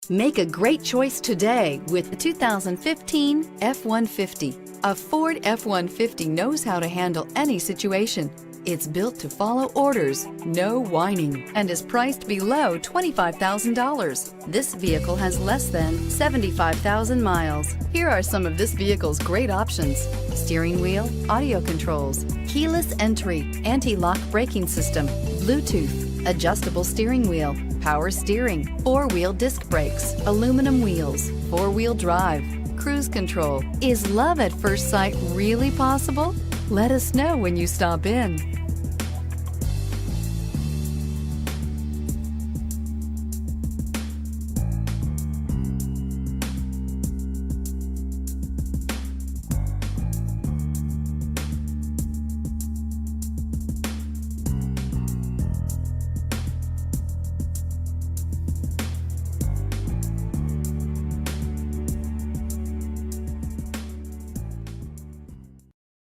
Make a great choice today with the 2015 F-150. A Ford F-150 knows how to handle any situation. It's built to follow orders, no whining, and is priced below $25,000. This vehicle has less than 75,000 miles. Here are some of this vehicle's great options: steering wheel audio controls, keyless entry, anti-lock braking system, Bluetooth, adjustable steering wheel, power steering, four-wheel disc brakes, aluminum wheels, four-wheel drive, cruise control. Is love at first sight really possible? Let us know when you stop in.